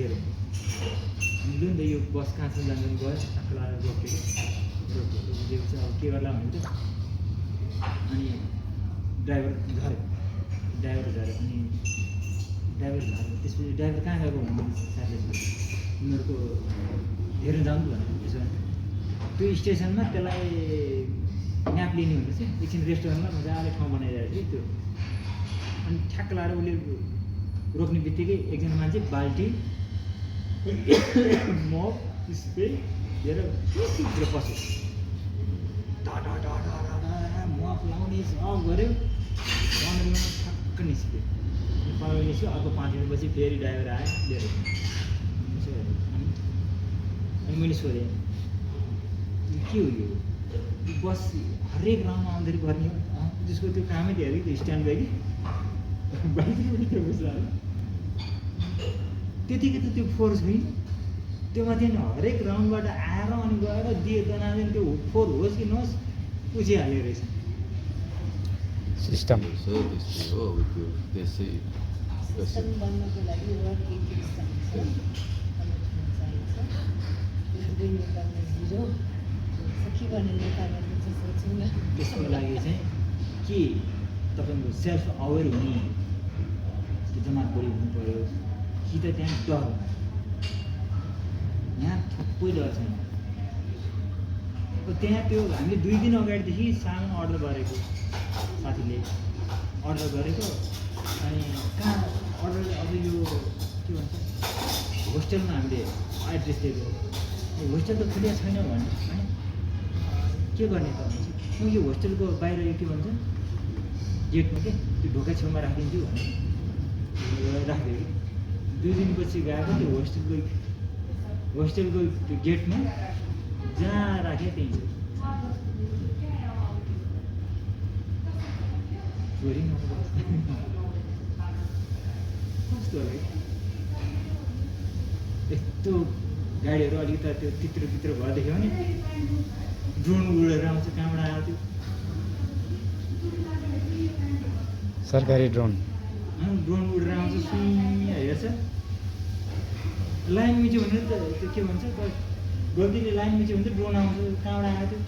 0 जुन त यो बस कहाँसम्म जाँदैन गयो ठ्याक्क लगाएर रोक्यो रोकेपछि अब के गर्ला भने त अनि ड्राइभर झऱ्यो अनि ड्राइभर झऱ्यो त्यसपछि ड्राइभर कहाँ गएको भन्नु साथीले उनीहरूको हेर्न जाउँ भने त्यसो भने त्यो स्टेसनमा त्यसलाई म्याप लिने भनेपछि एकछिन रेस्टुरेन्टमा मजाले ठाउँ बनाइरहेको थियो त्यो अनि ठ्याक्क लाएर उसले रोक्ने बित्तिकै एकजना मान्छे बाल्टी मप स्प्रे लिएर भित्र पस्यो मप लाउने सब गऱ्यो 15 मिनटमा ठ्याक्क निस्क्यो निस्क्यो अर्को 5 मिनटपछि फेरि ड्राइभर आयो लिएर अनि मैले सोधेँ के हो यो बस हरेक राउन्डमा आउँदाखेरि गर्ने हो त्यसको त्यो कामै थियो अरे त्यो स्ट्यान्ड बाई बाइकभित्र बस्दा त्यतिकै त त्यो फोहोर छैन त्यो माथि हरेक राउन्डबाट आएर अनि गएर दिए दनादैन त्यो फोहोर होस् कि नहोस् पुछिहाल्ने रहेछ सिस्टम हो त्यो त्यसै सिस्टम बन्नको लागि वर्किङ सिस्टम के गर्ने नेपालमा चाहिँ सोच्छु न त्यसको लागि चाहिँ के तपाईँको सेल्फ अवेर हुने कि जमातबडी हुनु पऱ्यो कि त त्यहाँ डर यहाँ थुप्रै डर छैन त्यहाँ त्यो हामीले 2 दिन अगाडिदेखि सानो अर्डर गरेको साथीले अर्डर गरेको अनि कहाँ अर्डर अब यो के भन्छ होस्टेलमा हामीले एड्रेस दिएको होस्टेल त खुलिया छैन भने है के गर्ने त भन्छ म यो होस्टेलको बाहिर यो के भन्छ गेटमा के त्यो ढोका छेउमा राखिदिन्छु भने राखिदियो 2 दिनपछि गएको त्यो होस्टेलको त्यो गेटमा जहाँ राखेँ त्यहीँ छ चोरी कस्तो होला यस्तो गाडीहरू अलिकति त्यो तित्रो भएदेखि भने ड्रोन उडेर आउँछ कहाँबाट आयो त्यो सरकारी ड्रोन उडेर आउँछ सुइँ हेर्छ लाइन मिच्यो भने त त्यो के भन्छ गल्तीले लाइन मिच्यो भने त ड्रोन आउँछ कहाँबाट आयो त्यो